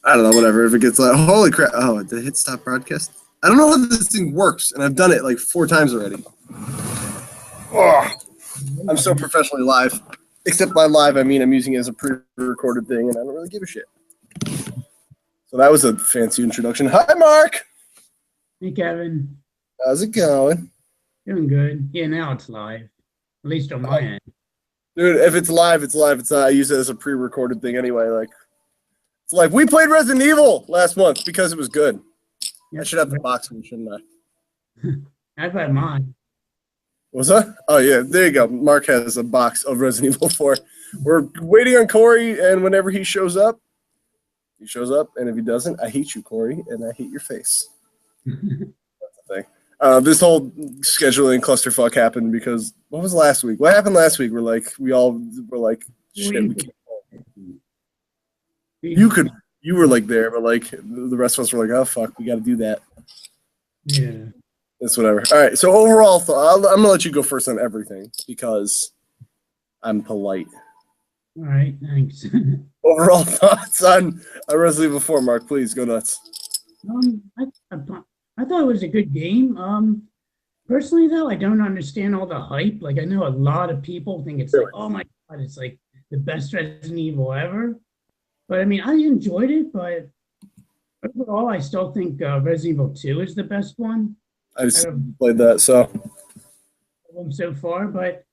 I don't know, whatever. If it gets like, holy crap! Oh, did it hit stop broadcast? I don't know how this thing works, and I've done it like 4 times already. Oh, I'm so professionally live. Except by live, I mean I'm using it as a pre-recorded thing, and I don't really give a shit. So that was a fancy introduction. Hi, Mark. Hey, Kevin. How's it going? Doing good. Yeah, now it's live. At least on my end. Dude, if it's live, it's live. It's not. I use it as a pre-recorded thing anyway. Like, it's like we played Resident Evil last month because it was good. I should have the box one, shouldn't I? I've had mine. What's that? Oh, yeah. There you go. Mark has a box of Resident Evil 4. We're waiting on Corey, and whenever he shows up, he shows up. And if he doesn't, I hate you, Corey, and I hate your face. That's the thing. This whole scheduling clusterfuck happened because what was last week? What happened last week? We all were like, shit, we can't. You were like there, but like the rest of us were like, oh fuck, we got to do that. Yeah. It's whatever. All right. So overall, I'm gonna let you go first on everything because I'm polite. All right. Thanks. Overall thoughts on Resident Evil 4, Mark? Please go nuts. I thought it was a good game. Personally, though, I don't understand all the hype. Like, I know a lot of people think it's like, oh my god, it's like the best Resident Evil ever. But I mean, I enjoyed it, but overall, I still think Resident Evil 2 is the best one. I just played that, so far. But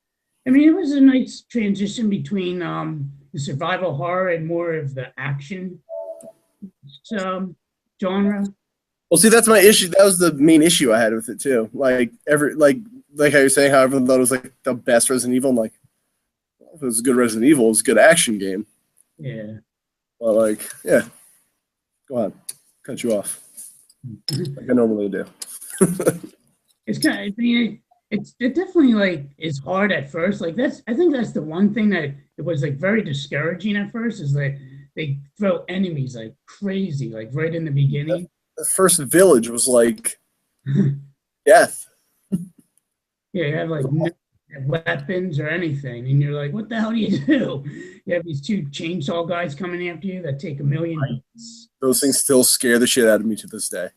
I mean, it was a nice transition between the survival horror and more of the action genre. Well, see, that's my issue. That was the main issue I had with it too. Like how you're saying, how everyone thought it was like the best Resident Evil. I'm like, well, if it was a good Resident Evil, it's a good action game. Yeah. Well, like, yeah. Go on, cut you off, like I normally do. It's kind of, I mean, it definitely like is hard at first. Like I think that's the one thing that it was like very discouraging at first is like they throw enemies like crazy, like right in the beginning. The first village was like death. Yeah, you have like no weapons or anything, and you're like, what the hell do you do? You have these 2 chainsaw guys coming after you that take 1,000,000 hits. Those things still scare the shit out of me to this day.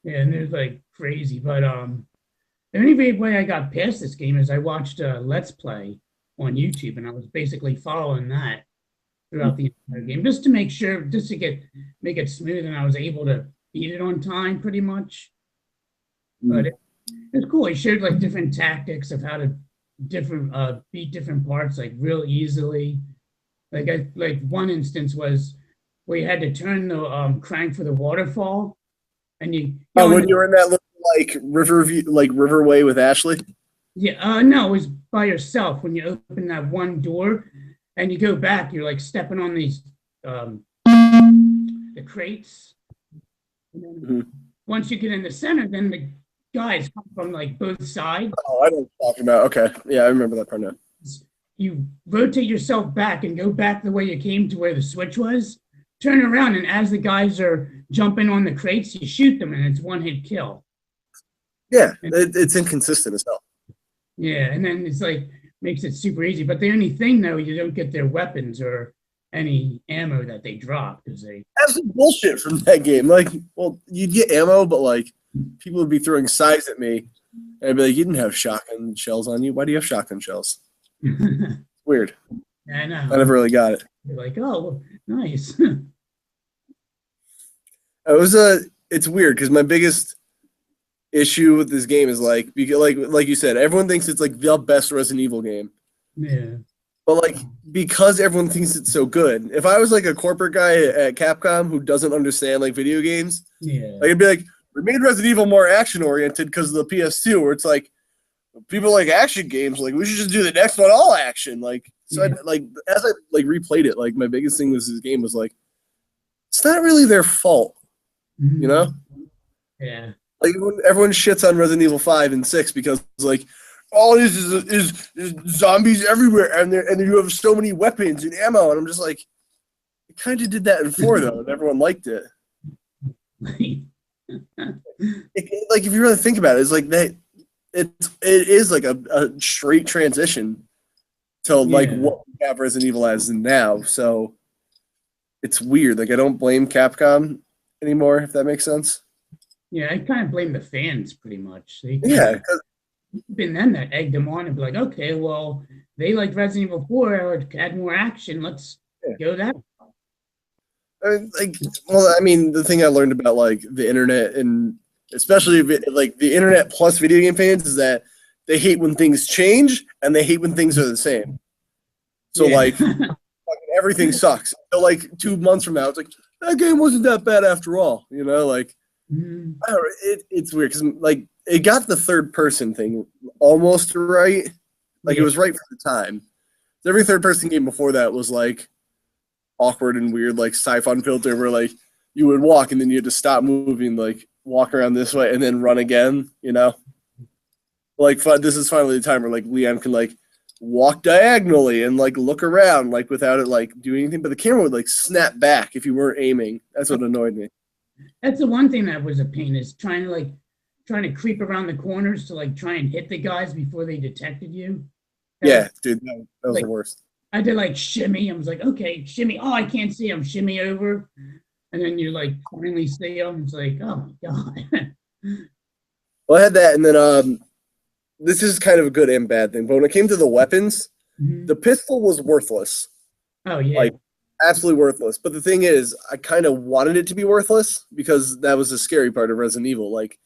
Yeah, and they're like crazy. But the only way I got past this game is I watched a Let's Play on YouTube, and I was basically following that throughout the entire game just to make sure, just to make it smooth, and I was able to beat it on time pretty much. But it's cool. He showed like different tactics of how to beat different parts like real easily. Like one instance was where you had to turn the crank for the waterfall, and when you were in that little like riverway with Ashley. Yeah, no, it was by yourself when you open that one door and you go back. You're like stepping on these the crates. And then once you get in the center, then the guys come from like both sides. Oh, I know what you're talking about. Okay, yeah, I remember that part now. You rotate yourself back and go back the way you came to where the switch was. Turn around, and as the guys are jumping on the crates, you shoot them, and it's 1-hit kill. Yeah, it's inconsistent as hell. Yeah, and then it's like makes it super easy. But the only thing though, you don't get their weapons or any ammo that they drop because they that's some bullshit from that game. Like, well, you'd get ammo, but like people would be throwing sides at me, and I'd be like, "You didn't have shotgun shells on you. Why do you have shotgun shells?" Weird. Yeah, I know. I never really got it. You're like, oh, nice. It's weird because my biggest issue with this game is like you said, everyone thinks it's like the best Resident Evil game. Yeah. But like because everyone thinks it's so good, if I was like a corporate guy at Capcom who doesn't understand like video games, yeah, like, I'd be like, we made Resident Evil more action oriented because of the PS2, where it's like people like action games, like we should just do the next one all action. Like so, yeah. As I like replayed it, like my biggest thing with this game was like, it's not really their fault, you know? Yeah. Like everyone shits on Resident Evil 5 and 6 because like all it is zombies everywhere, and you have so many weapons and ammo, and I'm just like, it kind of did that in 4 though, and everyone liked it. Like if you really think about it, it's like that. It is like a straight transition to like what we have Resident Evil as now. So it's weird. Like I don't blame Capcom anymore, if that makes sense. Yeah, I kind of blame the fans pretty much. They kind Yeah, of been them that egged them on and be like, okay, well, they like Resident Evil 4 or had more action. Let's yeah. go that. Like, well, I mean, the thing I learned about like the internet and especially like the internet plus video game fans is that they hate when things change and they hate when things are the same. So Yeah. like everything sucks. So like 2 months from now, it's like that game wasn't that bad after all. You know, like Mhm. I don't know, it's weird because like it got the third person thing almost right. Like it Yeah. was right for the time. Every third person game before that was like awkward and weird, like Siphon filter, where like you would walk and then you had to stop moving, like walk around this way and then run again. You know, like this is finally the time where like Leon can like walk diagonally and like look around like without it like doing anything, but the camera would like snap back if you weren't aiming. That's what annoyed me. That's the one thing that was a pain is trying to creep around the corners to like try and hit the guys before they detected you. Yeah, dude, that was like, the worst. I did like shimmy. I was like, okay, shimmy. Oh, I can't see him. Shimmy over. And then you like finally see him. It's like, oh my God. Well, I had that, and then this is kind of a good and bad thing, but when it came to the weapons, Mhm. the pistol was worthless. Oh yeah. Like absolutely worthless. But the thing is, I kind of wanted it to be worthless because that was the scary part of Resident Evil. Like,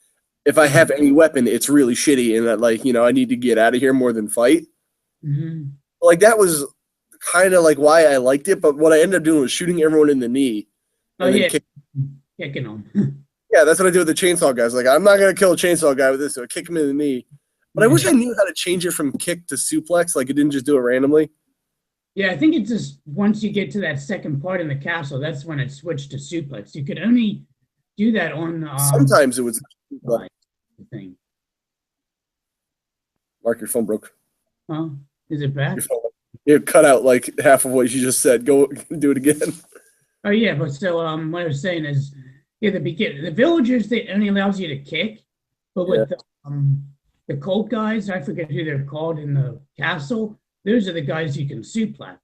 if I have any weapon, it's really shitty, and that like I need to get out of here more than fight. Mhm. Like that was kind of like why I liked it. But what I ended up doing was shooting everyone in the knee Oh and then yeah. kick. Kicking them. Yeah, that's what I do with the chainsaw guys. Like, I'm not gonna kill a chainsaw guy with this, so I kick him in the knee. But I wish I knew how to change it from kick to suplex. Like, it didn't just do it randomly. Yeah, I think it's just once you get to that second part in the castle, that's when it switched to suplex. You could only do that on Sometimes it was. the thing. Mark, your phone broke. Huh? Is it back? Your phone. It cut out like half of what you just said. Go do it again. Oh yeah, but so what I was saying is, yeah, the villagers they only allows you to kick, but with the cult guys, I forget who they're called in the castle. Those are the guys you can suplex.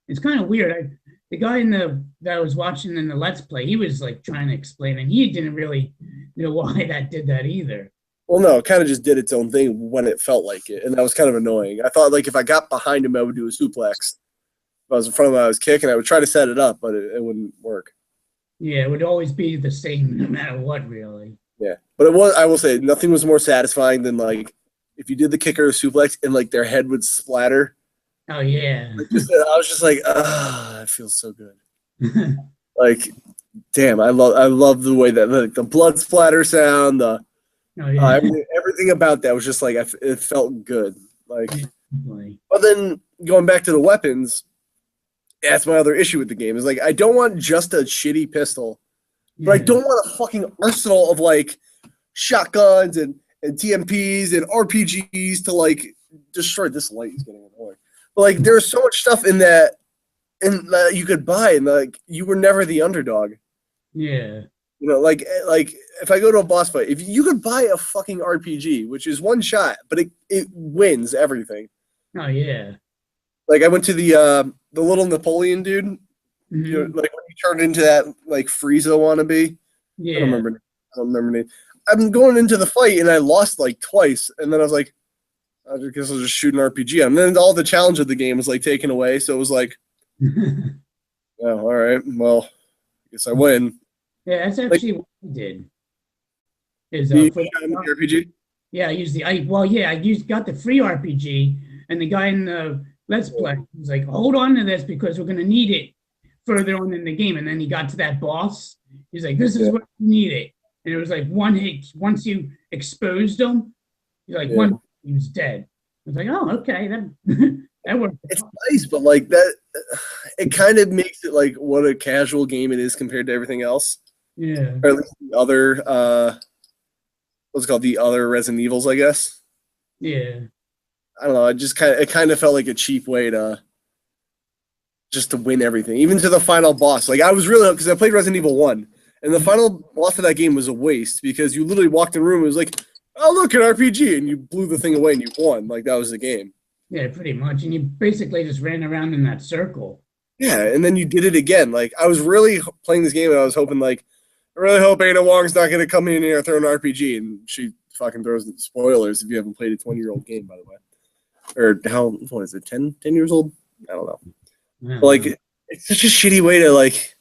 It's kind of weird. The guy that I was watching in the Let's Play, he was like trying to explain, and he didn't really know why that did that either. Well, no, it kind of just did its own thing when it felt like it, and that was kind of annoying. I thought like if I got behind him, I would do a suplex. If I was in front of him, I was kicking. I would try to set it up, but it wouldn't work. Yeah, it would always be the same no matter what, really. Yeah, but it was. I will say, nothing was more satisfying than like if you did the kicker or suplex and like their head would splatter. Oh yeah. I was just like, ah, it feels so good. Like, damn, I love the way that like the blood splatter sound, the Oh yeah. everything about that was just like it felt good. Like, Definitely. but then going back to the weapons, that's my other issue with the game is like I don't want just a shitty pistol, but I don't want a fucking arsenal of like shotguns and TMPs and RPGs to like destroy. This light is getting annoying. But like there's so much stuff in that and you could buy and like you were never the underdog. Yeah. You know, like if I go to a boss fight, if you could buy a fucking RPG, which is one shot, but it wins everything. Oh yeah. Like I went to the little Napoleon dude, Mhm. you know, like when he turned into that like Frieza wannabe. Yeah. I don't remember name. I'm going into the fight and I lost like twice, and then I was like, I guess I'll just shoot an RPG. And then all the challenge of the game was like taken away, so it was like, oh, all right, well, I guess I win. Yeah, that's actually what I did. Is You for shot him with the RPG? yeah, I used got the free RPG, and the guy in the Let's Play was like, hold on to this because we're gonna need it further on in the game. And then he got to that boss. He's like, this is what you need it. And it was like one hit. Once you exposed him, he's like he was dead. I was like, oh, okay, that that worked. It's nice, but like that, it kind of makes it like what a casual game it is compared to everything else. Yeah. Or at least the other, what's it called, the other Resident Evils, I guess. Yeah. I don't know. It kind of felt like a cheap way to just to win everything, even to the final boss. Like I was really because I played Resident Evil 1, and the final boss of that game was a waste because you literally walked in the room and it was like, oh look, an RPG, and you blew the thing away and you won. Like that was the game. Yeah, pretty much. And you basically just ran around in that circle. Yeah, and then you did it again. Like, I was really playing this game, and I was hoping, like, I really hope Ada Wong's not going to come in here and throw an RPG, and she fucking throws spoilers if you haven't played a 20-year-old game, by the way. Or what is it, 10 years old? I don't know. But, like, it's such a shitty way to, like,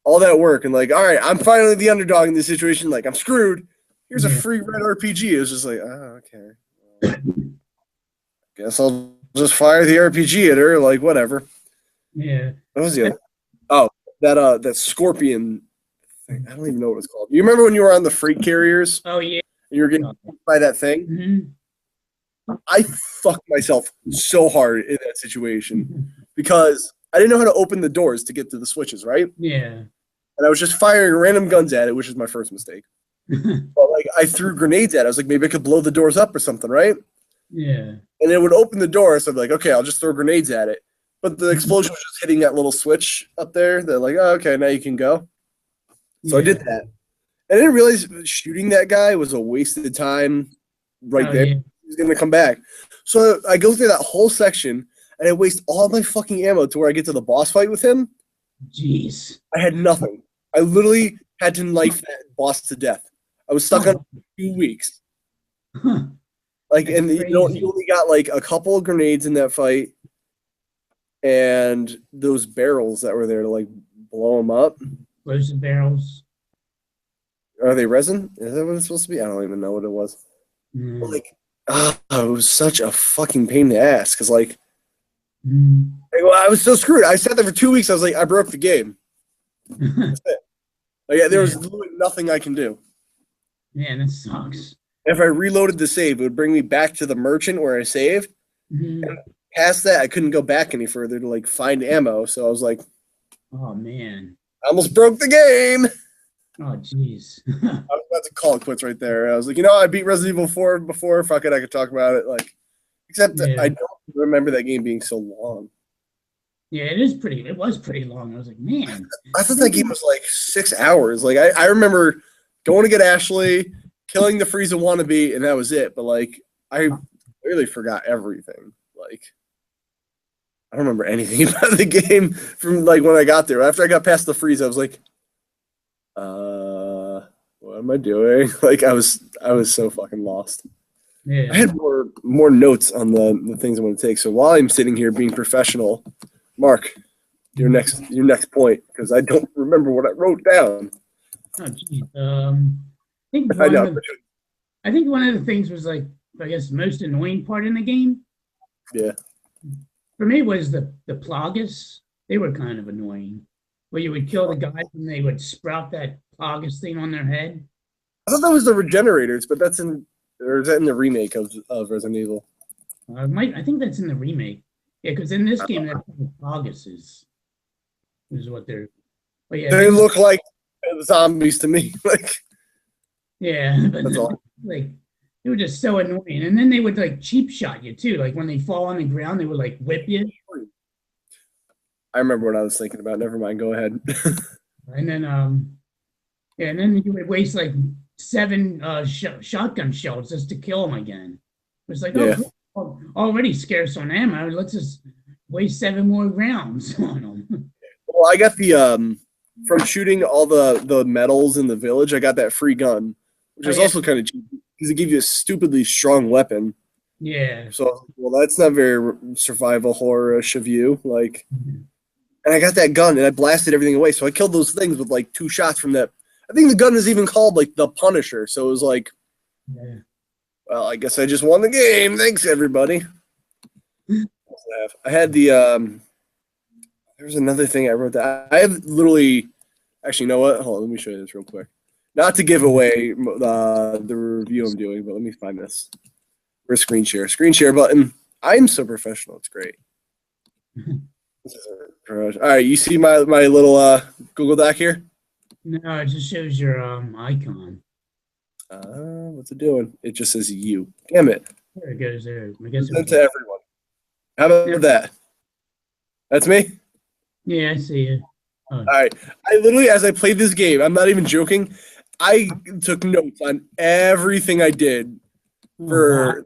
all that work, and, like, all right, I'm finally the underdog in this situation. Like, I'm screwed. Here's a free red RPG. It was just like, oh, okay. Well, guess I'll just fire the RPG at her. Like, whatever. Yeah. What was the other? Oh, that scorpion thing. I don't even know what it's called. You remember when you were on the freight carriers? Oh yeah. And you were getting hit by that thing? Mm-hmm. I fucked myself so hard in that situation because I didn't know how to open the doors to get to the switches, right? Yeah. And I was just firing random guns at it, which is my first mistake. But like I threw grenades at it. I was like, maybe I could blow the doors up or something, right? Yeah. And it would open the door, so I'd be like, okay, I'll just throw grenades at it. But the explosion was just hitting that little switch up there. They're like, oh, okay, now you can go. So I did that. I didn't realize shooting that guy was a wasted time right there. Yeah. He's going to come back. So I go through that whole section, and I waste all my fucking ammo to where I get to the boss fight with him. Jeez. I had nothing. I literally had to knife that boss to death. I was stuck on it for 2 weeks. Huh. Like, and you only got like a couple of grenades in that fight, and those barrels that were there to like blow them up. Explosive barrels. Are they resin? Is that what it's supposed to be? I don't even know what it was. But like, it was such a fucking pain in the ass because like, I was so screwed. I sat there for 2 weeks. I was like, I broke the game. That's it. Like, there was literally nothing I can do. Man, that sucks. If I reloaded the save, it would bring me back to the merchant where I saved. And past that, I couldn't go back any further to like find ammo. So I was like, oh man, I almost broke the game. Oh jeez. I was about to call it quits right there. I was like, I beat Resident Evil 4 before. Fuck it, I could talk about it. Like, except I don't remember that game being so long. Yeah, it was pretty long. I was like, man. I thought that game was like 6 hours. Like I remember going to get Ashley, killing the Frieza wannabe, and that was it. But like I really forgot everything. Like I don't remember anything about the game from like when I got there. After I got past the Frieza, I was like, what am I doing? Like I was so fucking lost. Yeah. I had more notes on the things I want to take. So while I'm sitting here being professional, Mark, your next point, because I don't remember what I wrote down. Oh, geez. I think one of the things was like, I guess, the most annoying part in the game. Yeah. For me, was the Plagas. They were kind of annoying. Where you would kill the guys and they would sprout that Plagas thing on their head. I thought that was the Regenerators, but is that in the remake of Resident Evil? I think that's in the remake. Yeah, because in this game, that's Plagas is what they're. But yeah, they look like zombies to me. Like. Yeah, but that's all. Like they were just so annoying, and then they would like cheap shot you too. Like when they fall on the ground, they would like whip you. I remember what I was thinking about. Never mind. Go ahead. And then, and then you would waste like 7 shotgun shells just to kill them again. It's like, already scarce on ammo. Let's just waste 7 more rounds on them. Well, I got the from shooting all the medals in the village. I got that free gun, which is also kind of cheap because it gives you a stupidly strong weapon. Yeah. So, well, that's not very survival horror-ish of you. Like, and I got that gun and I blasted everything away. So I killed those things with like 2 shots from that. I think the gun is even called like the Punisher. So it was like, well, I guess I just won the game. Thanks, everybody. I had the there's another thing I wrote that I have literally. Actually, you know what? Hold on, let me show you this real quick. Not to give away the review I'm doing, but let me find this. Where's screen share? Screen share button. I'm so professional. It's great. All right, you see my little Google Doc here? No, it just shows your icon. What's it doing? It just says you. Damn it. There it goes there. I guess it's to everyone. How about that? That's me? Yeah, I see it. Oh. All right. I literally, as I played this game, I'm not even joking, I took notes on everything I did for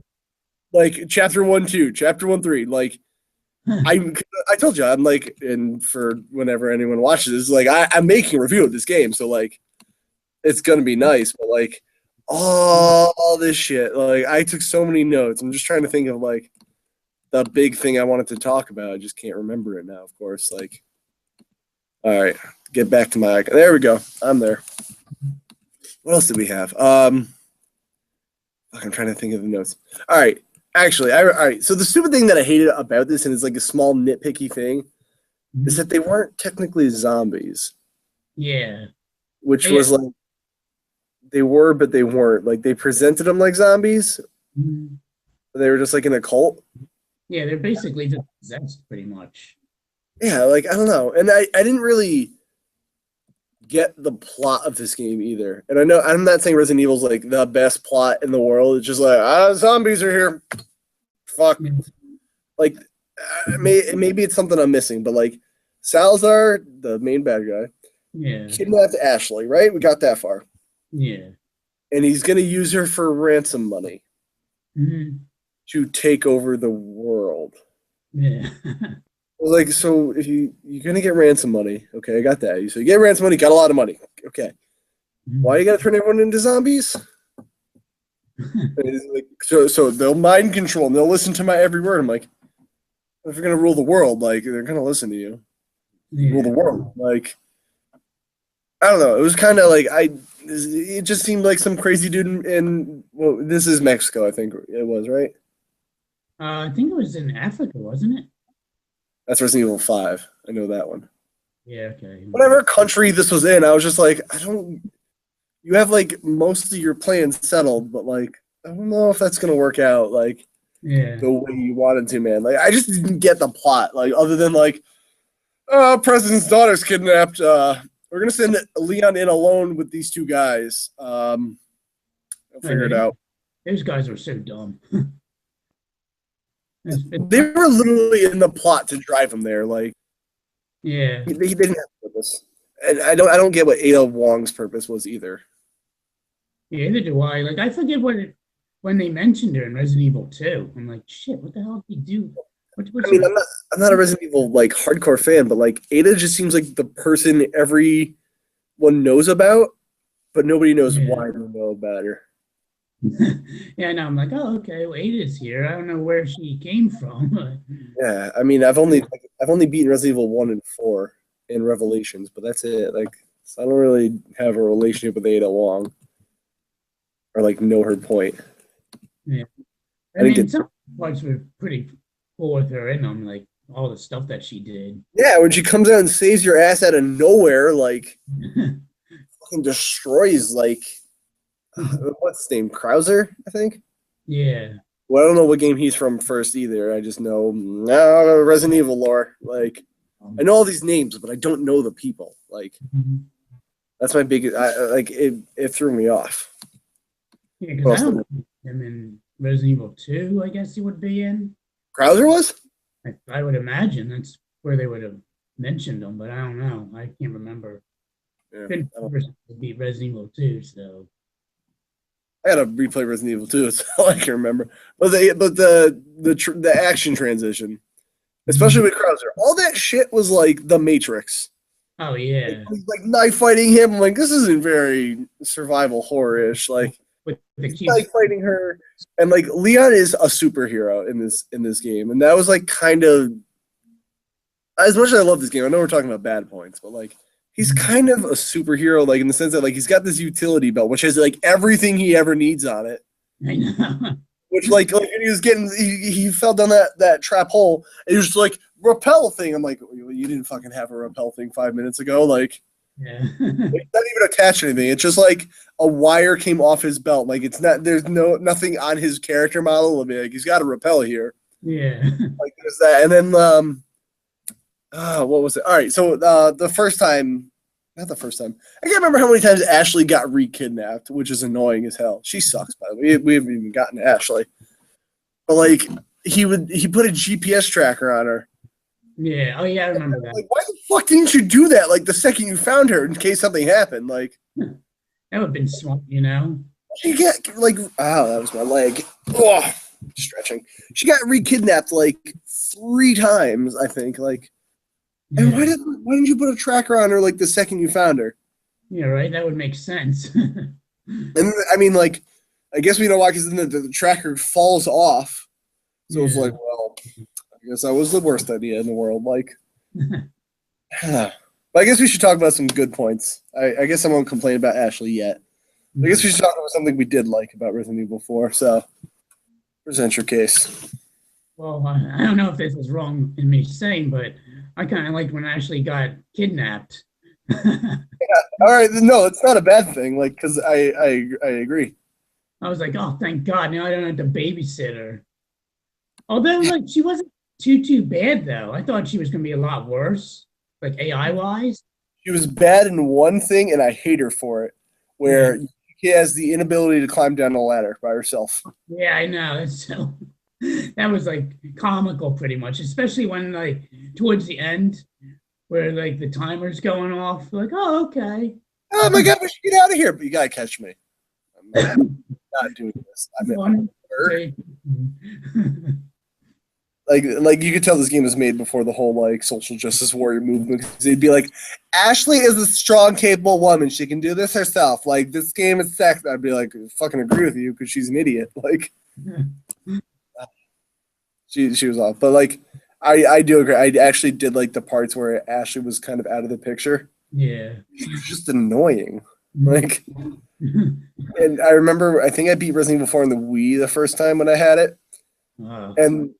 like chapter 1, 2, chapter 1, 3. Like, I told you I'm like, and for whenever anyone watches this, like I'm making a review of this game, so like it's gonna be nice, but like all this shit, like I took so many notes. I'm just trying to think of like the big thing I wanted to talk about. I just can't remember it now. Of course, like all right, get back to my. There we go. I'm there. What else did we have? I'm trying to think of the notes. All right. Actually, all right. So the stupid thing that I hated about this, and it's like a small nitpicky thing, is that they weren't technically zombies. Yeah. Which was like they were, but they weren't. Like they presented them like zombies. Mhm. They were just like in a cult. Yeah, they're basically just possessed pretty much. Yeah, like I don't know. And I didn't really get the plot of this game either. And I know I'm not saying Resident Evil's like the best plot in the world. It's just like zombies are here. Fuck. Yeah. Like maybe it's something I'm missing, but like Salazar, the main bad guy, Yeah. kidnapped Ashley, right? We got that far. Yeah. And he's gonna use her for ransom money Mhm. to take over the world. Yeah. Like, so if you're gonna get ransom money, okay, I got that. So you get ransom money, got a lot of money. Okay. Why you gotta turn everyone into zombies? Like, so they'll mind control and they'll listen to my every word. I'm like, if you're gonna rule the world, like they're gonna listen to you. Yeah. Rule the world. Like I don't know. It was kind of like it just seemed like some crazy dude in well, this is Mexico, I think it was, right? I think it was in Africa, wasn't it? That's Resident Evil 5. I know that one. Yeah, okay. Whatever country this was in, I was just like, you have like most of your plans settled, but like, I don't know if that's gonna work out like Yeah. the way you wanted to, man. Like, I just didn't get the plot, like, other than like, president's daughter's kidnapped. We're gonna send Leon in alone with these two guys. I'll figure it out. Those guys were so dumb. They were literally in the plot to drive him there. Like, Yeah. he didn't have purpose, and I don't get what Ada Wong's purpose was either. Yeah, neither do I. Like, I forget when they mentioned her in Resident Evil 2. I'm like, shit, what the hell did he do? I mean, I'm not a Resident Evil like hardcore fan, but like Ada just seems like the person everyone knows about, but nobody knows why they know about her. Yeah, no, I'm like, oh, okay, well, Ada's here. I don't know where she came from. Yeah, I mean, I've only beaten Resident Evil 1 and 4 in Revelations, but that's it. Like, so I don't really have a relationship with Ada Wong or like know her point. Yeah, I mean, some parts were pretty cool with her in them, like all the stuff that she did. Yeah, when she comes out and saves your ass out of nowhere, like fucking destroys like what's his name? Krauser, I think. Yeah. Well, I don't know what game he's from first either. I just know Resident Evil lore. Like, I know all these names, but I don't know the people. Like, that's my biggest. Like, it threw me off. Yeah, because I don't know him in Resident Evil 2. I guess he would be in. Krauser was. I would imagine that's where they would have mentioned him, but I don't know. I can't remember. Yeah, Couldn't beat Resident Evil 2, so. I gotta replay Resident Evil 2. That's all I can remember. But the action transition, especially with Krauser, all that shit was like the Matrix. Oh yeah. Like knife fighting him. I'm like, this isn't very survival horror-ish. Like with the knife fighting her, and like Leon is a superhero in this game, and that was like kind of as much as I love this game. I know we're talking about bad points, but like. He's kind of a superhero, like in the sense that like he's got this utility belt, which has like everything he ever needs on it. I know. Which like he was getting, he fell down that trap hole, and he was just like rappel thing. I'm like, you didn't fucking have a rappel thing 5 minutes ago, like. Yeah. It's not even attached to anything. It's just like a wire came off his belt. Like it's not. There's nothing on his character model. It'll be like he's got a rappel here. Yeah. Like there's that, and then what was it? All right, so the first time, not the first time. I can't remember how many times Ashley got re-kidnapped, which is annoying as hell. She sucks, by the way. We haven't even gotten to Ashley. But like he put a GPS tracker on her. Yeah. Oh yeah, I remember that. Like, why the fuck didn't you do that? Like the second you found her, in case something happened. Like that would have been smart, you know. you get like, that was my leg. Oh, stretching. She got re-kidnapped like 3 times, I think. Like, and why didn't you put a tracker on her like the second you found her? Yeah, right. That would make sense. And I mean, like, I guess we know why, because then the tracker falls off. So it's like, well, I guess that was the worst idea in the world. Like, but I guess we should talk about some good points. I guess I won't complain about Ashley yet. I guess we should talk about something we did like about Resident Evil 4. So, present your case. Well, I don't know if this is wrong in me saying, but I kind of liked when Ashley got kidnapped. All right, no, it's not a bad thing. Like, because I agree. I was like, oh, thank God, now I don't have to babysit her. Although, like, she wasn't too bad though. I thought she was gonna be a lot worse, like AI wise. She was bad in one thing, and I hate her for it. Where she has the inability to climb down a ladder by herself. Yeah, I know. So that was like comical, pretty much, especially when like towards the end, where like the timer's going off. Like, oh, okay. Oh my God, we should get out of here! But you gotta catch me. I'm not doing this. Like you could tell this game was made before the whole like social justice warrior movement. They'd be like, Ashley is a strong, capable woman. She can do this herself. Like, this game is sex. I'd be like, fucking agree with you because she's an idiot. Like, she was off. But like, I do agree. I actually did like the parts where Ashley was kind of out of the picture. Yeah, she was just annoying. Like, and I remember, I think I beat Resident Evil 4 on the Wii the first time when I had it, and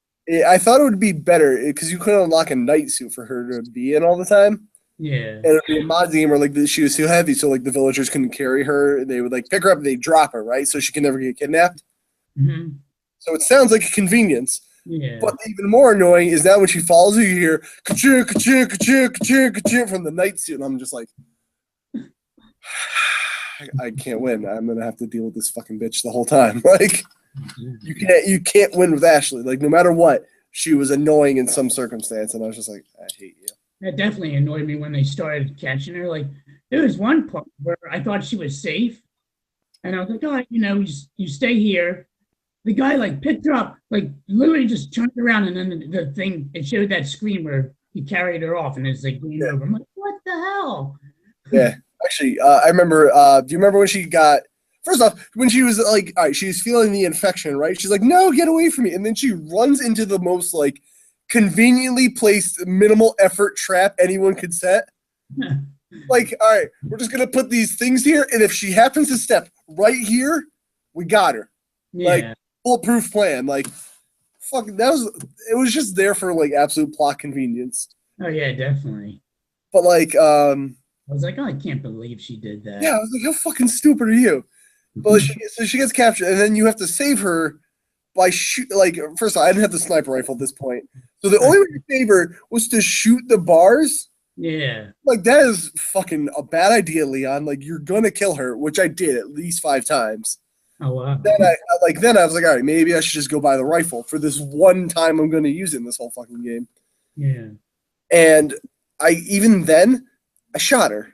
I thought it would be better because you couldn't unlock a night suit for her to be in all the time. Yeah, and it'd be a mod game where like she was too heavy, so like the villagers couldn't carry her. They would like pick her up and they drop her, right, so she can never get kidnapped. Mm-hmm. So it sounds like a convenience. Yeah. But even more annoying is now when she falls, you hear ka-ching, ka-ching, ka-ching, ka-ching, ka-ching from the night suit, and I'm just like, I can't win. I'm gonna have to deal with this fucking bitch the whole time. Like, you can't win with Ashley. Like, no matter what, she was annoying in some circumstance, and I was just like, I hate you. That definitely annoyed me when they started catching her. Like, there was one part where I thought she was safe, and I was like, oh, you stay here. The guy like picked her up, like literally just turned around, and then the thing, it showed that screen where he carried her off, and it's like game over. I'm like, what the hell? Yeah, actually, I remember. Do you remember when she got? First off, when she was like, all right, she was feeling the infection, right? She's like, no, get away from me, and then she runs into the most like conveniently placed minimal effort trap anyone could set. Like, all right, we're just gonna put these things here, and if she happens to step right here, we got her. Yeah. Like, foolproof plan. Like, fuck, it was just there for like absolute plot convenience. Oh yeah, definitely. But like, I was like, oh, I can't believe she did that. Yeah, I was like, how fucking stupid are you? But she gets captured, and then you have to save her by like, first of all, I didn't have the sniper rifle at this point, so the only way to save her was to shoot the bars. Yeah. Like, that is fucking a bad idea, Leon. Like, you're gonna kill her, which I did at least 5 times. Oh wow. Then I was like, all right, maybe I should just go buy the rifle for this one time I'm going to use it in this whole fucking game. Yeah. And even then, I shot her.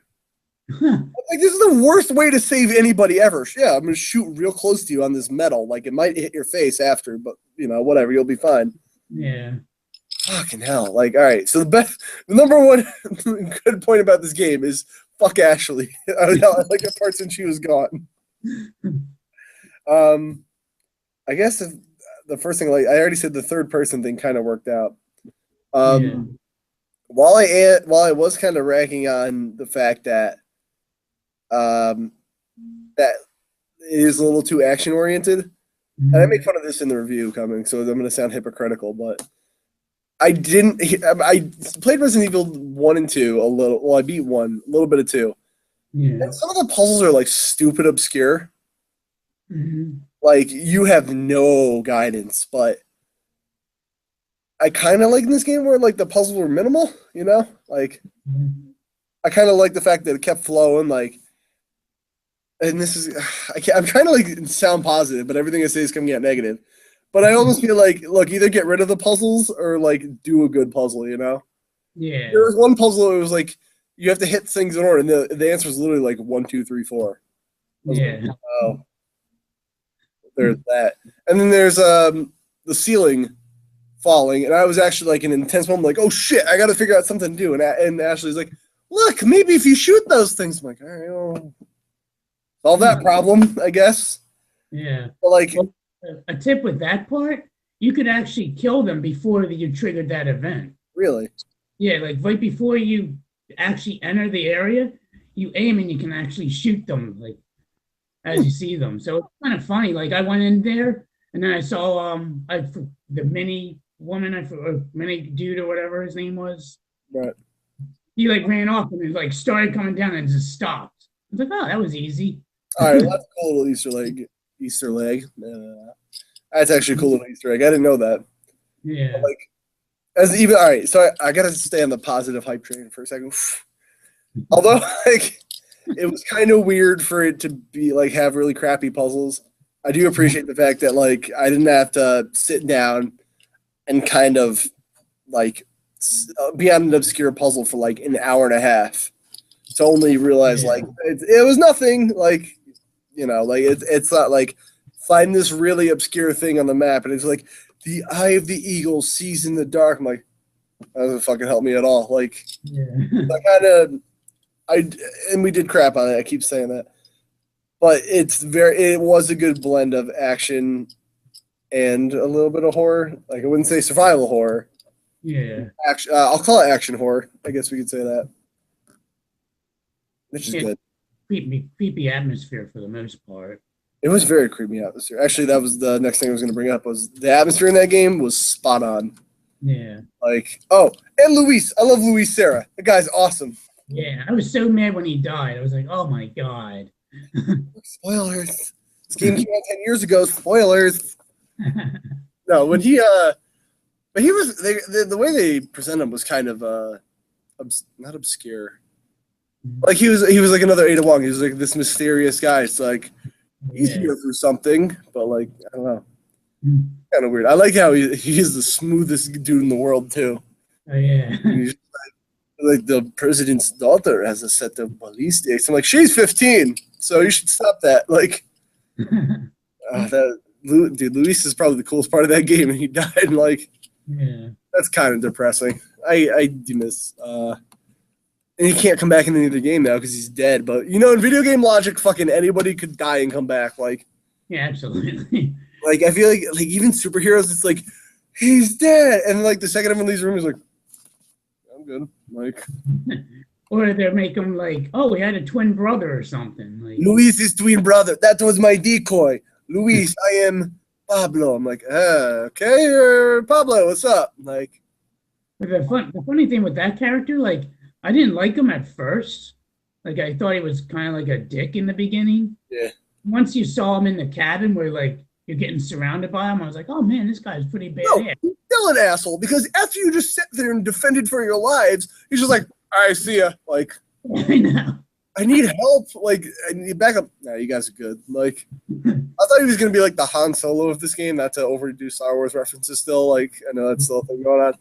Like, this is the worst way to save anybody ever. Yeah, I'm going to shoot real close to you on this metal. Like, it might hit your face after, but, whatever, you'll be fine. Yeah. Fucking hell. Like, all right, so the number one good point about this game is fuck Ashley. I like the parts when she was gone. I guess the first thing, like I already said, the third person thing kind of worked out. While I was kind of racking on the fact that that it is a little too action oriented, and I make fun of this in the review coming, so I'm going to sound hypocritical, but I played Resident Evil 1 and 2 a little. Well, I beat 1, a little bit of 2. Yeah. And some of the puzzles are like stupid obscure. Mm-hmm. Like, you have no guidance, but I kind of like in this game where like the puzzles were minimal, like I kind of like the fact that it kept flowing, like, and this is, I'm trying to like sound positive, but everything I say is coming out negative, but I almost feel like, look, either get rid of the puzzles or like do a good puzzle, Yeah. There was one puzzle, it was like, you have to hit things in order, and the answer is literally like 1, 2, 3, 4. Yeah. Like, oh. There's that. And then there's the ceiling falling, and I was actually like in an intense moment, like, oh shit, I got to figure out something to do. And Ashley's like, look, maybe if you shoot those things. I'm like, all right, well, solve that problem, I guess. Yeah. But like, Well, a tip with that part, you could actually kill them before you triggered that event. really, Yeah, like right before you actually enter the area, you aim and you can actually shoot them like as you see them. So it's kind of funny. Like I went in there and then I saw the mini woman, or mini dude or whatever his name was. right. He like ran off and it like started coming down and just stopped. I was like, oh, that was easy. All right, that's a cool little Easter egg. Easter egg. That's actually a cool little Easter egg. I didn't know that. Yeah. But like, as even all right, so I gotta stay on the positive hype train for a second. Although, like, it was kind of weird for it to be like have really crappy puzzles. I do appreciate the fact that like I didn't have to sit down and kind of like be on an obscure puzzle for like an hour and a half to only realize like it was nothing. Like, you know, like it's not like find this really obscure thing on the map and it's like the eye of the eagle sees in the dark. I'm like, that doesn't fucking help me at all. Like, and we did crap on it. I keep saying that, but it was a good blend of action and a little bit of horror. Like I wouldn't say survival horror. Yeah. Action. I'll call it action horror. I guess we could say that, which is good. Creepy atmosphere for the most part. It was very creepy atmosphere. Actually, that was the next thing I was going to bring up. Was the atmosphere in that game was spot on. Yeah. Like, oh, and Luis. I love Luis Serra. The guy's awesome. Yeah, I was so mad when he died. I was like, oh my God. Spoilers. This game came out 10 years ago. Spoilers. No, when but he was, the way they present him was kind of, not obscure. Like he was like another Ada Wong. He was like this mysterious guy. It's like, he's here through something, but like, I don't know. Kind of weird. I like how he's the smoothest dude in the world too. Oh yeah. He's like the president's daughter has a set of ballistics. I'm like, she's 15, so you should stop that. Like, dude, Luis is probably the coolest part of that game, and he died. Like, that's kind of depressing. I do miss. And he can't come back in any other game now because he's dead. But you know, in video game logic, fucking anybody could die and come back. Like, yeah, absolutely. Like I feel like even superheroes, it's like he's dead, and like the second everyone leaves the room, he's like, I'm good. Like, or they make him like, oh, we had a twin brother or something. Like, Luis's twin brother. That was my decoy. Luis, I am Pablo. I'm like, okay, Pablo, what's up? Like, the funny thing with that character, like, I didn't like him at first. Like, I thought he was kind of like a dick in the beginning. Yeah. Once you saw him in the cabin where like you're getting surrounded by him, I was like, oh man, this guy's pretty bad. No, he's still an asshole because after you just sit there and defended for your lives, he's just like, all right, see ya. Like, I know. I need help. Like, I need backup. Nah, you guys are good. Like, I thought he was gonna be like the Han Solo of this game, not to overdo Star Wars references. Still, like, I know that's still a thing going on.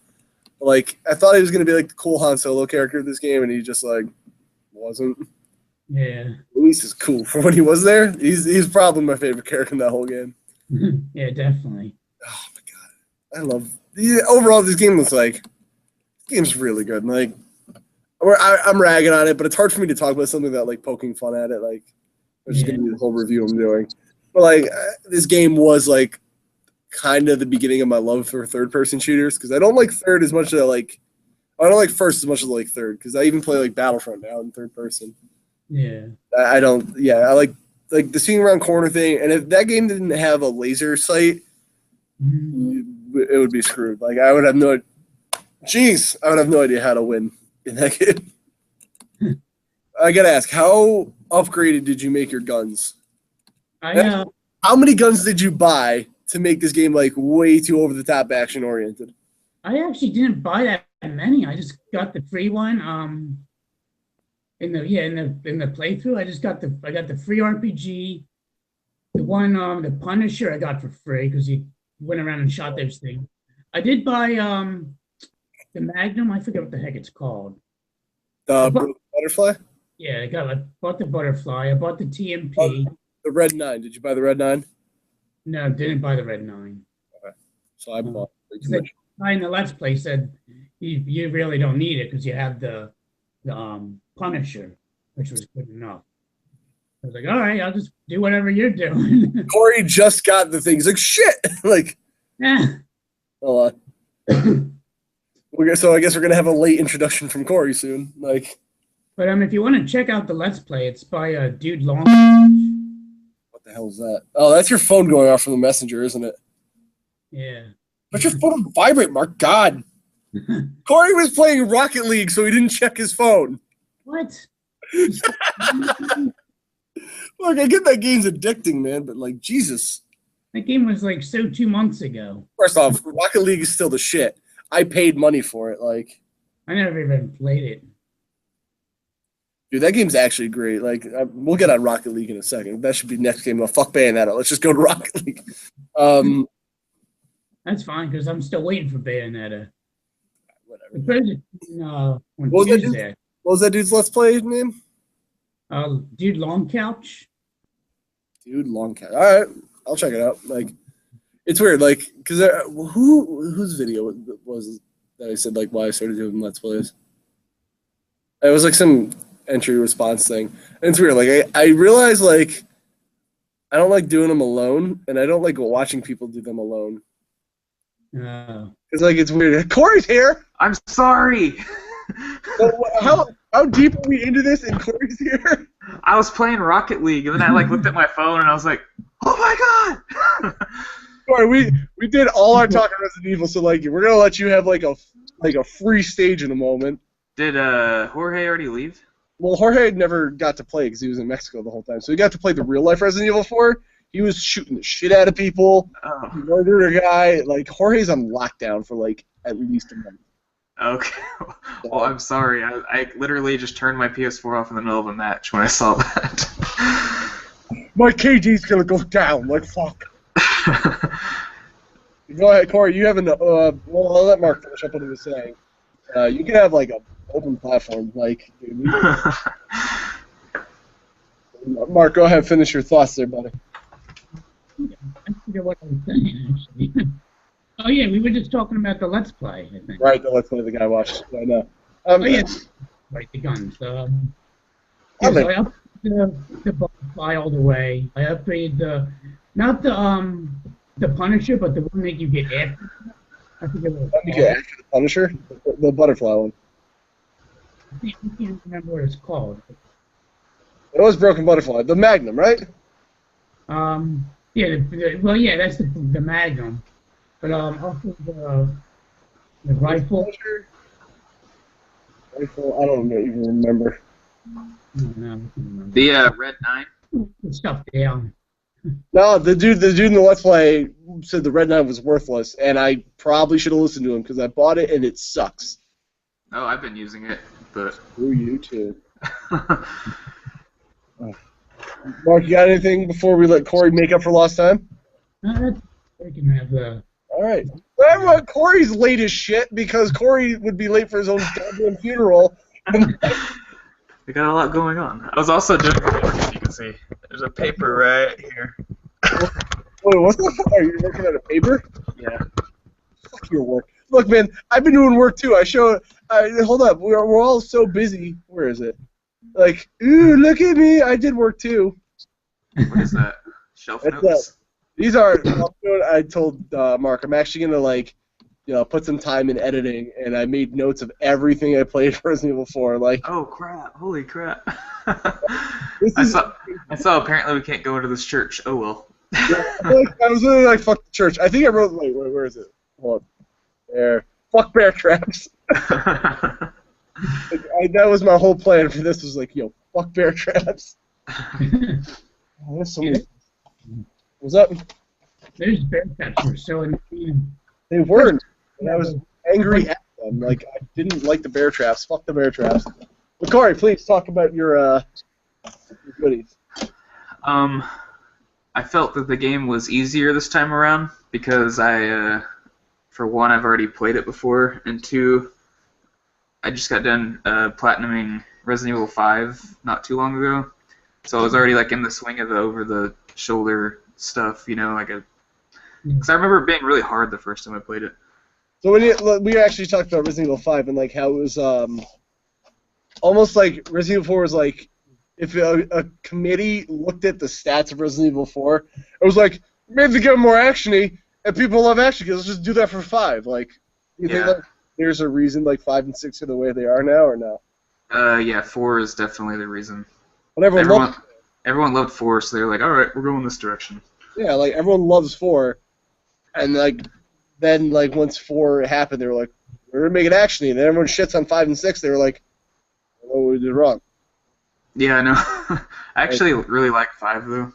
But, like, I thought he was gonna be like the cool Han Solo character of this game, and he just like wasn't. Yeah. Luis is cool for when he was there. He's probably my favorite character in that whole game. Yeah, definitely. Oh my god, I love. Overall, this game looks like. This game's really good. Like, I'm ragging on it, but it's hard for me to talk about something that like poking fun at it. Like, which is gonna be the whole review I'm doing. But like, this game was like kind of the beginning of my love for third-person shooters because I don't like third as much as I don't like first as much as I like third because I even play like Battlefront now in third person. Yeah. I don't. Yeah, I like the seeing around corner thing. And if that game didn't have a laser sight, it would be screwed. Like I would have no. Jeez, I would have no idea how to win in that game. I gotta ask, how upgraded did you make your guns? How many guns did you buy to make this game like way too over the top action oriented? I actually didn't buy that many. I just got the free one. In the playthrough, I got the free RPG. The one the Punisher I got for free because you went around and shot those things. I did buy the Magnum. I forget what the heck it's called. The butterfly. Yeah, I bought the butterfly. I bought the TMP. The Red 9. Did you buy the Red 9? No, didn't buy the Red 9. Okay. So I bought way too The much. guy in the Let's Play said you really don't need it because you have the Punisher, which was good enough. I was like, all right, I'll just do whatever you're doing. Corey just got the thing. He's like, shit. Like, Yeah. hold on. So I guess we're gonna have a late introduction from Corey soon. Like, But if you want to check out the Let's Play, it's by a dude long. what the hell is that? Oh, that's your phone going off from the messenger, isn't it? Yeah. Put your phone on vibrate, Mark. God. Corey was playing Rocket League, so he didn't check his phone. What? Look, I get that game's addicting, man, but like, Jesus. That game was like 2 months ago. First off, Rocket League is still the shit. I paid money for it. Like, I never even played it. dude, that game's actually great. Like, we'll get on Rocket League in a second. That should be next game. Well, fuck Bayonetta. Let's just go to Rocket League. That's fine because I'm still waiting for Bayonetta. Whatever. On What Tuesday. was that dude's Let's Play name? Dude Long Couch. Dude, long cat. All right, I'll check it out. Like, it's weird, like, because whose video was that I said like why I started doing Let's Plays? It was like some entry response thing, and it's weird. Like, I realized like I don't like doing them alone, and I don't like watching people do them alone. It's like it's weird. Corey's here. I'm sorry. So how deep are we into this? And Corey's here. I was playing Rocket League, and then I like looked at my phone, and I was like, "Oh my god!" Corey, we did all our talk on Resident Evil, so like we're gonna let you have like a free stage in a moment. Did Jorge already leave? Well, Jorge never got to play because he was in Mexico the whole time, so he got to play the real life Resident Evil 4. He was shooting the shit out of people, murdered a guy. Like Jorge's on lockdown for like at least a month. Okay. Well, I'm sorry. I literally just turned my PS4 off in the middle of a match when I saw that. My KD's gonna go down. Like fuck. Go ahead, Corey. You have well, I'll let Mark finish up what he was saying. You can have like an open platform, like. Dude, Mark, go ahead. Finish your thoughts there, buddy. I forget what I was saying actually. Oh yeah, we were just talking about the Let's Play, I think. Right, the Let's Play the guy watched. I know. Oh yeah, right, the guns. So I upgraded the butterfly all the way. I upgraded not the Punisher, but the one that you get after. I forget what it's called. After the Punisher, the butterfly one. I can't remember what it's called. It was Broken Butterfly, the Magnum, right? Yeah, well, yeah, that's the Magnum. But also the rifle. Rifle, I don't even remember. No, The Red 9? the stuff down. No, the dude in the Let's Play said the Red 9 was worthless, and I probably should have listened to him because I bought it and it sucks. Oh, I've been using it, but. Ooh, you too. Mark, you got anything before we let Corey make up for lost time? We can have the. All right. Everyone, Corey's late as shit because Corey would be late for his own goddamn funeral. We got a lot going on. I was also doing work, if you can see. There's a paper right here. Wait, what the fuck? Are you working on a paper? Yeah. Fuck your work. Look, man, I've been doing work too. Hold up. We're all so busy. Where is it? Like, ooh, look at me. I did work too. What is that? Shelf That's notes? These are. I told Mark I'm actually gonna put some time in editing, and I made notes of everything I played for Resident Evil 4. Like, oh crap! Holy crap! I saw. Apparently, we can't go into this church. Oh well. I was really like, fuck the church. I think I wrote. Wait, where is it? Hold on. There. Fuck bear traps. That was my whole plan for this. Was like, yo, fuck bear traps. There's so many. What's up? There's bear traps were so annoying. They weren't. And I was angry at them. Like, I didn't like the bear traps. Fuck the bear traps. But Corey, please talk about your goodies. I felt that the game was easier this time around because for one, I've already played it before, and two, I just got done platinuming Resident Evil 5 not too long ago, so I was already like in the swing of the over-the-shoulder stuff, like Because I remember it being really hard the first time I played it. So we actually talked about Resident Evil 5 and like how it was almost like Resident Evil 4 was like if a committee looked at the stats of Resident Evil 4, it was like maybe to get more actiony, and people love action because let's just do that for 5. Like, you think like there's a reason like 5 and 6 are the way they are now, or no? Yeah, 4 is definitely the reason. But everyone loved 4, so they're like, all right, we're going this direction. Yeah, like everyone loves 4, and like then like once 4 happened, they were like, we're gonna make it actiony, and then everyone shits on 5 and 6. They were like, I know what we did wrong. Yeah, I know. I actually really like 5 though.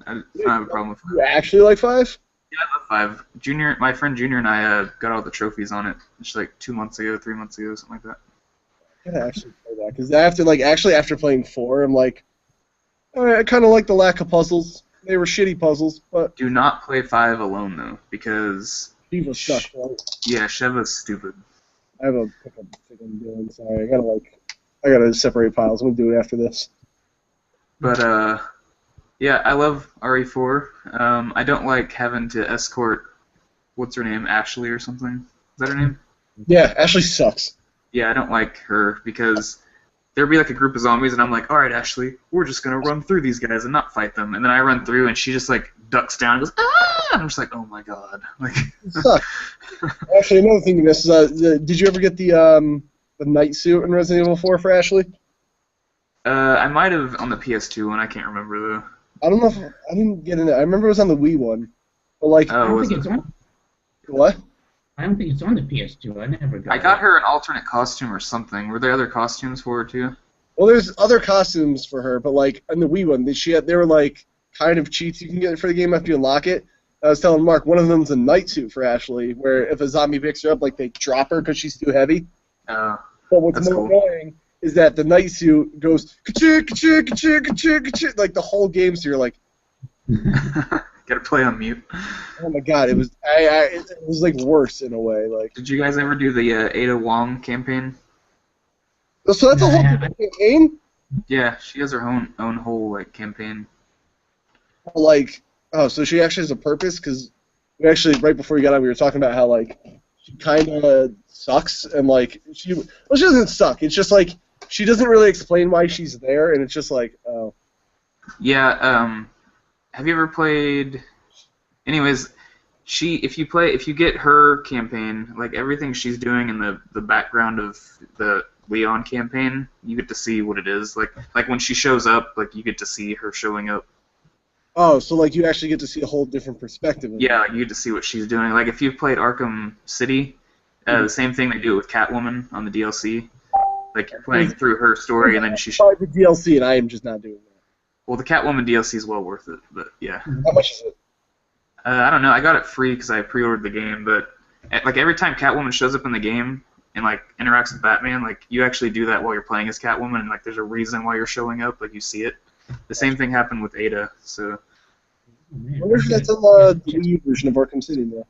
I don't have a problem with 5. You actually like 5? Yeah, I love 5. My friend Junior and I got all the trophies on it. It's like 2 months ago, 3 months ago, something like that. I gotta actually play that because after playing 4, I'm like, all right, I kind of like the lack of puzzles. They were shitty puzzles, but Do not play 5 alone though, because people suck. Right? yeah, Sheva's stupid. I have a pickup thing I'm doing. Sorry, I gotta separate piles. I'm gonna do it after this. But yeah, I love RE4. I don't like having to escort, what's her name, Ashley or something. Is that her name? Yeah, Ashley sucks. Yeah, I don't like her because there'd be like a group of zombies, and I'm like, all right, Ashley, we're just gonna run through these guys and not fight them. And then I run through, and she just like ducks down and goes, ah! And I'm just like, oh my god, like. It sucks. Actually, another thing you missed is, did you ever get the night suit in Resident Evil 4 for Ashley? I might have on the PS2 one. I can't remember though. I don't know if I didn't get in it. I remember it was on the Wii one, but like, I don't was think it? it's on. what? I don't think it's on the PS2. I never got. I got her an alternate costume or something. Were there other costumes for her too? Well, there's other costumes for her, but like in the Wii one, they were like kind of cheats you can get for the game after you unlock it. I was telling Mark one of them's a night suit for Ashley, where if a zombie picks her up, like they drop her because she's too heavy. Oh, But what's that's more cool. annoying is that the night suit goes ka-choo, ka-choo, ka-choo, ka-choo, ka-choo, like the whole game. So you're like, gotta play on mute. oh my god, it was it was like worse in a way. Like, Did you guys ever do the Ada Wong campaign? so that's a whole Yeah. different campaign. Yeah, she has her own whole like campaign. Like, oh, so she actually has a purpose? Because we actually, right before you got on, we were talking about how, like, she kind of sucks, and, like, she doesn't suck. It's just, like, she doesn't really explain why she's there, and it's just like, oh. Yeah, have you ever played... Anyways, if you get her campaign, like, everything she's doing in the background of the Leon campaign, you get to see what it is. Like when she shows up, like, you get to see her showing up. Oh, so, like, you actually get to see a whole different perspective of Yeah, like, you get to see what she's doing. Like, if you've played Arkham City, the same thing they do with Catwoman on the DLC. Like, you're playing through her story, and then she... Sorry, the DLC, and I am just not doing that. Well, the Catwoman DLC is well worth it, but yeah. How much is it? I don't know. I got it free because I pre-ordered the game, but like every time Catwoman shows up in the game and like interacts with Batman, like you actually do that while you're playing as Catwoman, and like there's a reason why you're showing up. Like you see it. The same thing happened with Ada. So I wonder if that's on the Wii version of Arkham City now.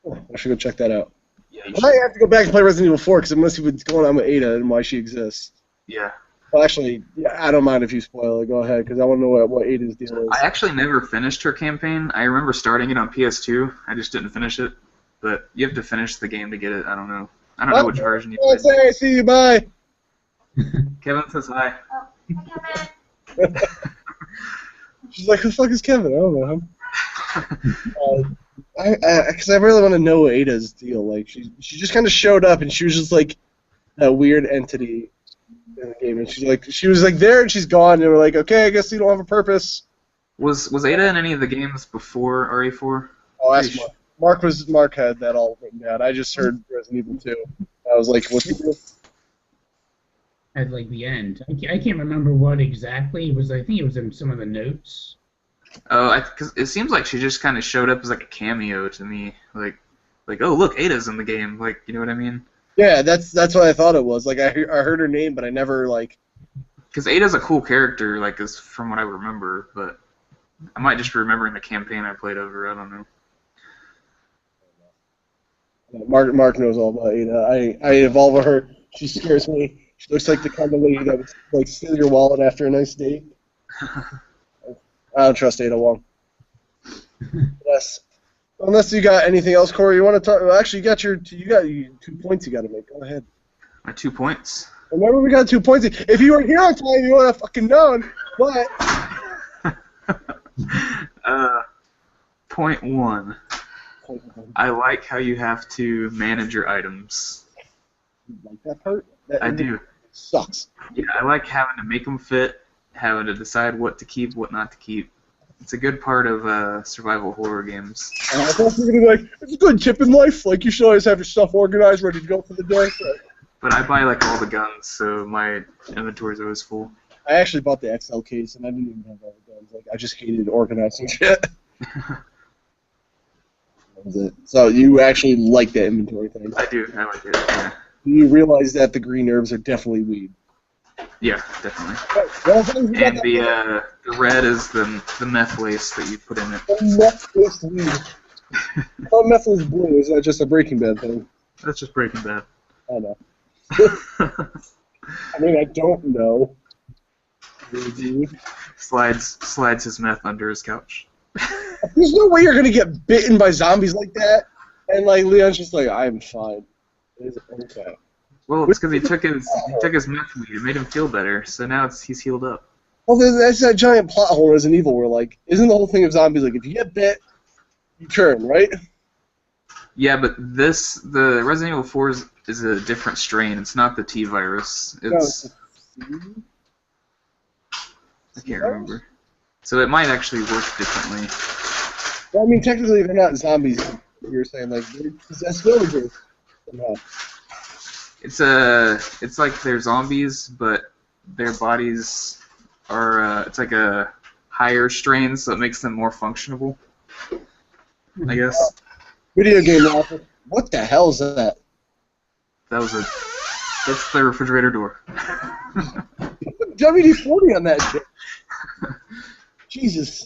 Oh, I should go check that out. yeah, you I might have to go back and play Resident Evil 4 because I'm going to see what's going on with Ada and why she exists. yeah. Well, actually, yeah, I don't mind if you spoil it. Go ahead, because I want to know what Ada's deal is. I actually never finished her campaign. I remember starting it on PS2. I just didn't finish it. But you have to finish the game to get it. I don't know. I don't know which version you Oh, played. say, see you, bye. Kevin says hi. She's like, who the fuck is Kevin? I don't know him. Because I really want to know Ada's deal. Like, she just kind of showed up, and she was just like a weird entity in the game. And she was like there, and she's gone. And we're like, okay, I guess you don't have a purpose. Was Ada in any of the games before RE4? Oh, that's Mark had that all written down. I just heard Resident Evil 2. I was like, what's the deal? At like the end. I can't remember what exactly it was. I think it was in some of the notes. Oh, because it seems like she just kind of showed up as like a cameo to me, like oh look, Ada's in the game, like you know what I mean? Yeah, that's what I thought it was. Like I heard her name, but I never like. Because Ada's a cool character, like as from what I remember, but I might just be remembering the campaign I played over. I don't know. Mark knows all about Ada. I evolve her. She scares me. She looks like the kind of lady that would like steal your wallet after a nice date. I don't trust Ada Wong. Yes. Unless you got anything else, Corey, you want to talk? Well, actually, you got 2 points you got to make. Go ahead. My 2 points. Remember, we got 2 points. If you weren't here on time, you would have fucking known. But Point 1. I like how you have to manage your items. You like that part? I do. Sucks. Yeah, I like having to make them fit, having to decide what to keep, what not to keep. It's a good part of survival horror games. I thought you were gonna be like, it's a good tip in life. Like, you should always have your stuff organized, ready to go for the day. But I buy like all the guns, so my inventory is always full. I actually bought the XL case, and I didn't even have all the guns. Like, I just hated organizing shit. That was it. So you actually like that inventory thing? I do. I like it. Yeah, You realize that the green herbs are definitely weed. yeah, definitely. Well, And the red is the meth waste that you put in it. meth is weed. Oh, meth is blue. Is that just a Breaking Bad thing? That's just Breaking Bad. I know. I mean, I don't know. Slides his meth under his couch. There's no way you're gonna get bitten by zombies like that. And like Leon's just like, I'm fine. It's okay. Well, it's because he took his meth weed. It made him feel better. So now he's healed up. Well, that's that giant plot hole in Resident Evil where like, isn't the whole thing of zombies like if you get bit, you turn, right? Yeah, but the Resident Evil 4 is a different strain. It's not the T virus. It's I can't remember. So it might actually work differently. Well, I mean, technically they're not zombies. You're saying like they're possessed villagers somehow. It's like they're zombies, but their bodies are it's like a higher strain, so it makes them more functionable. I guess. Video game author. What the hell is that? That's the refrigerator door. WD-40 on that shit. Jesus.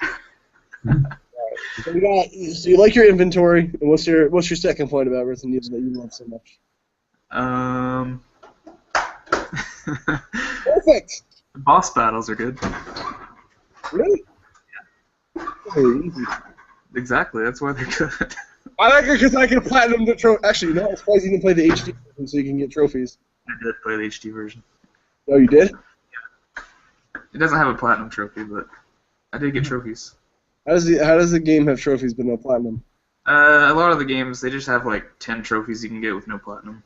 Right. So you like your inventory, and what's your second point about Resident Evil that you love so much? Perfect. Boss battles are good. Really? Yeah. Very easy. Exactly. That's why they're good. I like it because I can platinum the trophy. Actually, no, it's surprised you didn't play the HD version so you can get trophies. I did play the HD version. Oh, you did? It doesn't have a platinum trophy, but I did get trophies. How does the game have trophies but no platinum? A lot of the games, they just have like 10 trophies you can get with no platinum.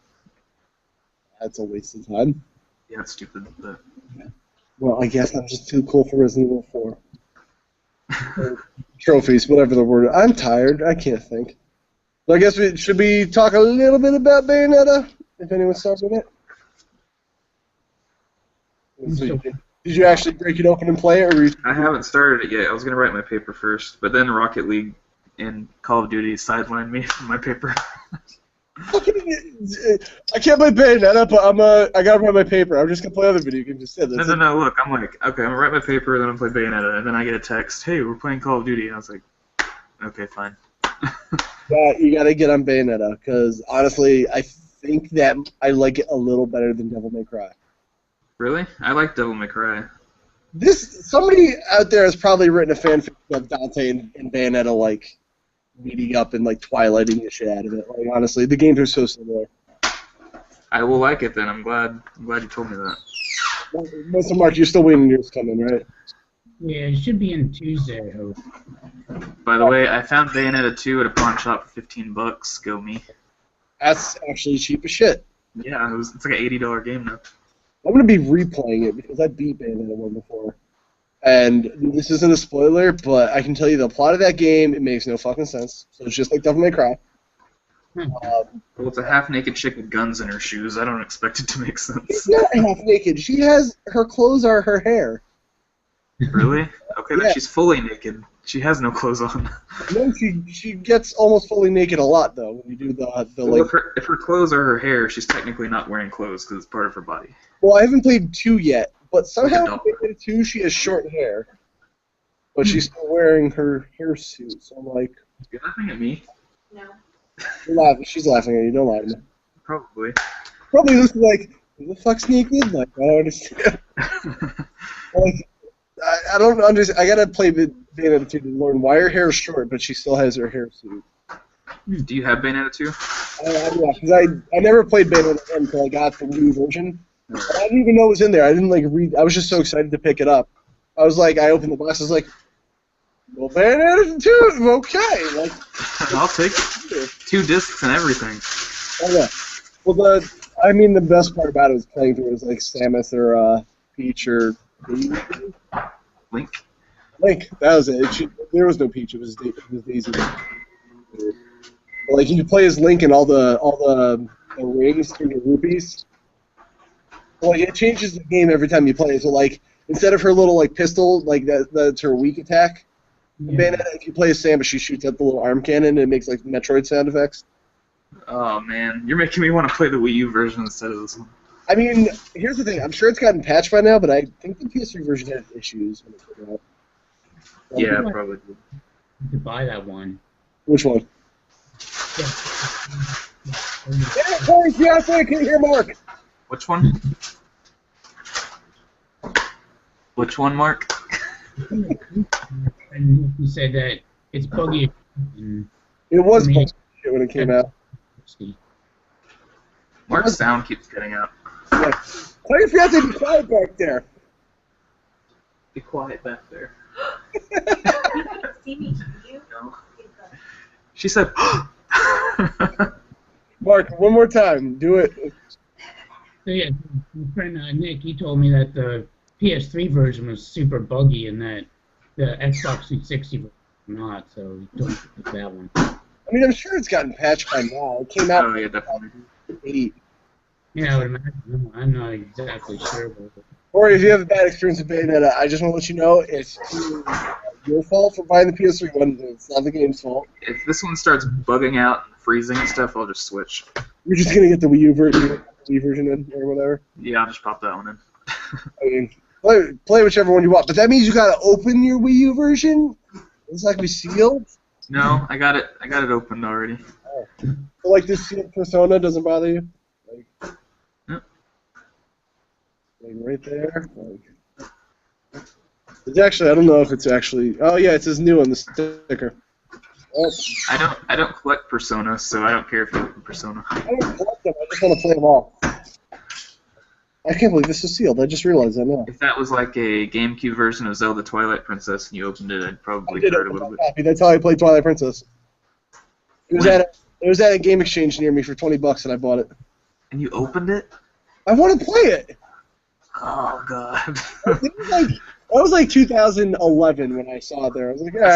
That's a waste of time. Yeah, it's stupid, but... Well, I guess I'm just too cool for Resident Evil 4. Trophies, whatever the word. I'm tired. I can't think. So I guess should we talk a little bit about Bayonetta, if anyone starts with it? So did you actually break it open and play it? Or I haven't started it yet. I was going to write my paper first, but then Rocket League and Call of Duty sidelined me from my paper. I can't play Bayonetta, but I gotta write my paper. I'm just gonna play other video games instead. No, look, I'm like, okay, I'm gonna write my paper, then I'm gonna play Bayonetta, and then I get a text, hey, we're playing Call of Duty, and I was like, okay, fine. Yeah, you gotta get on Bayonetta, because honestly, I think that I like it a little better than Devil May Cry. Really? I like Devil May Cry. Somebody out there has probably written a fanfic of Dante and Bayonetta, like, meeting up and, like, Twilighting the shit out of it. Like, honestly, the games are so similar. I will like it then. I'm glad you told me that. Mr. Mark, you're still waiting yours coming, right? Yeah, it should be in Tuesday, I hope. By the way, I found Bayonetta 2 at a pawn shop for $15. Go me. That's actually cheap as shit. Yeah, it's like an $80 game now. I'm going to be replaying it because I beat Bayonetta 1 before. And this isn't a spoiler, but I can tell you the plot of that game, it makes no fucking sense. So it's just like Devil May Cry. Well, it's a half-naked chick with guns in her shoes. I don't expect it to make sense. She's not half-naked. Her clothes are her hair. Really? Okay, then Yeah. she's fully naked. She has no clothes on. No, she gets almost fully naked a lot, though, when you do the Well, like... if her clothes are her hair, she's technically not wearing clothes because it's part of her body. Well, I haven't played 2 yet, but somehow Like in 2 she has short hair. But she's still wearing her hair suit, so I'm like... You're laughing at me? No. You're laughing. She's laughing at you, don't lie to me. Probably. Probably looks like, who the fuck's naked? Like, I don't understand. Like, I don't understand. I gotta play Bayonetta 2 to learn why her hair is short, but she still has her hair suit. Do you have Bayonetta 2? Yeah, because I never played Bayonetta until I got the Wii version. I didn't even know it was in there. I didn't like read. I was just so excited to pick it up. I was like, I opened the box. I was like, well, Bayonetta 2, okay. Like, I'll take it. 2 discs and everything. oh yeah. Well, the best part about it was playing through it was like Samus or Peach or Link. Link. That was it. There was no Peach. It was Daisy. Like you play as Link and all the rings through the rupees. Like it changes the game every time you play. So like instead of her little like pistol, like that's her weak attack. Yeah. Bayonetta, if you play as Samus, she shoots out the little arm cannon and it makes like Metroid sound effects. Oh man, you're making me want to play the Wii U version instead of this one. I mean, here's the thing. I'm sure it's gotten patched by now, but I think the PS3 version had issues when it came out. Yeah, probably. You could buy that one. Which one? Yeah. Yeah, Corey's fiance, I can't hear Mark. Which one? Which one, Mark? And he said that it's buggy. And It was I mean, shit when it came out. Mark's sound keeps cutting out. Yeah. Tell your fiance to be quiet back there. Be quiet back there. See me, you? No. She said, Mark, one more time. Do it. So yeah, my friend Nick, he told me that the PS3 version was super buggy and that the Xbox 360 was not, so he told me to pick that one. I mean, I'm sure it's gotten patched by now. It came out oh yeah, definitely. in 8. Yeah, I would imagine. No, I'm not exactly sure. But Or if you have a bad experience with Bayonetta, I just want to let you know it's your fault for buying the PS3 one. It's not the game's fault. If this one starts bugging out and freezing and stuff, I'll just switch. You're just going to get the Wii U version in, or whatever. Yeah, I'll just pop that one in. I mean, play whichever one you want. But that means you got to open your Wii U version? It's not going to be sealed? No, I got it opened already. Oh. So, like, this sealed Persona doesn't bother you? Like, Yep. like right there? Like, it's actually, I don't know if it's actually... Oh, yeah, it says new on the sticker. Oh, I don't collect Persona, so I don't care if you open Persona. I don't collect them. I just want to play them all. I can't believe this is sealed. I just realized that now. If that was like a GameCube version of Zelda Twilight Princess and you opened it, I'd probably I did hurt a open little my bit. copy. That's how I played Twilight Princess. It was at a game exchange near me for $20, and I bought it. And you opened it? I want to play it. Oh god. That was like 2011 when I saw it there. I was like, all right.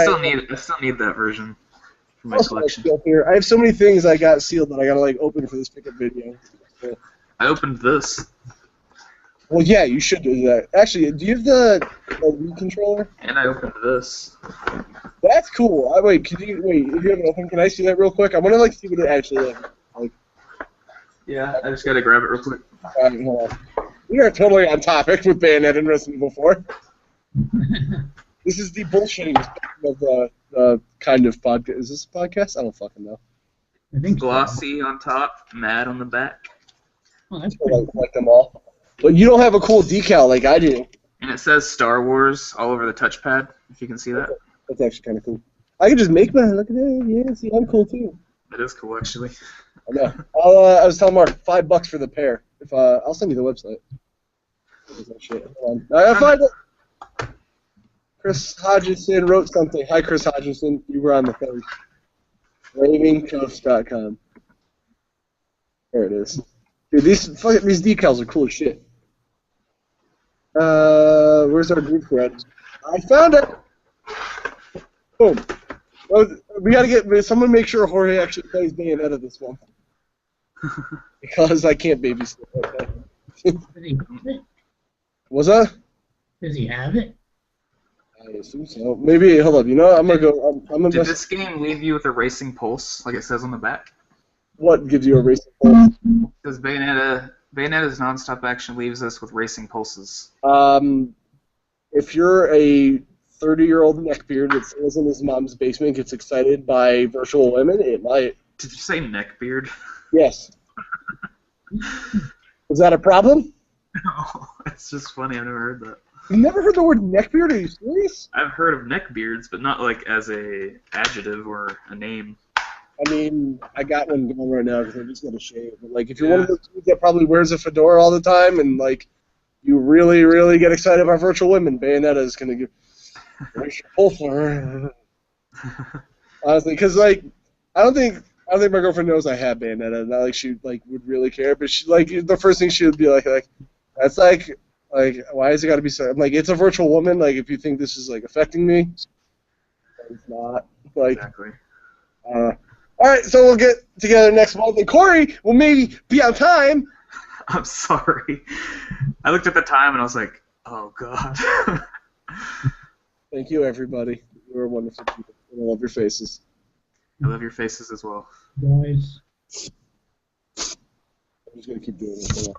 I still need that version for my Also, collection. here. I have so many things I got sealed that I gotta like open for this pickup video. So, I opened this, well, yeah, you should do that. Actually, do you have the Wii controller? and I opened this. That's cool. Wait, if you have it open, can I see that real quick? I want to like see what it actually is. Like, Yeah, I just gotta grab it real quick. hold on. We are totally on topic with Bayonetta and Resident Evil 4. This is the bullshitting of the kind of podcast. Is this a podcast? I don't fucking know. I think so. Glossy on top, matte on the back, Oh, that's I pretty like them all. But you don't have a cool decal like I do. and it says Star Wars all over the touchpad. If you can see that, That's actually kind of cool. I can just make mine. Look at that. Yeah, see, I'm cool too. it is cool actually. I know. I was telling Mark $5 for the pair. If I'll send you the website. That shit. Hold on. I find it. Chris Hodgson wrote something. Hi, Chris Hodgson. You were on the phone. RavingCuffs.com. There it is. Dude, these decals are cool as shit. Where's our group thread? I found it. Boom. We gotta get someone make sure Jorge actually plays Bayonetta this one. Because I can't babysit. Okay. Does he have it? Was that? Does he have it? I assume so. Maybe. Hold up. You know, I'm gonna go. I'm gonna. Did this game leave you with a racing pulse, like it says on the back? What gives you a racing pulse? Because Bayonetta's nonstop action leaves us with racing pulses. If you're a 30-year-old neckbeard that stays in his mom's basement, gets excited by virtual women, it might. Did you say neckbeard? Yes. Is that a problem? No, it's just funny. I've never heard that. You've never heard the word neckbeard? Are you serious? I've heard of neckbeards, but not like as a adjective or a name. I mean, I got one going right now because I just got a shave. But like, if you're one of those dudes that probably wears a fedora all the time, and like, you really, really get excited about virtual women, Bayonetta is gonna give. Where's your pull for her? Honestly, because like, I don't think my girlfriend knows I have Bayonetta. Not like she like would really care, but she like the first thing she would be like that's like why has it got to be so? I'm like, it's a virtual woman. Like, if you think this is like affecting me, it's not. Like, Exactly. all right, so we'll get together next month, and Corey will maybe be on time. I'm sorry. I looked at the time and I was like, oh god. Thank you, everybody. You are wonderful people. I love your faces. I love your faces as well. Guys. I'm just gonna keep doing this.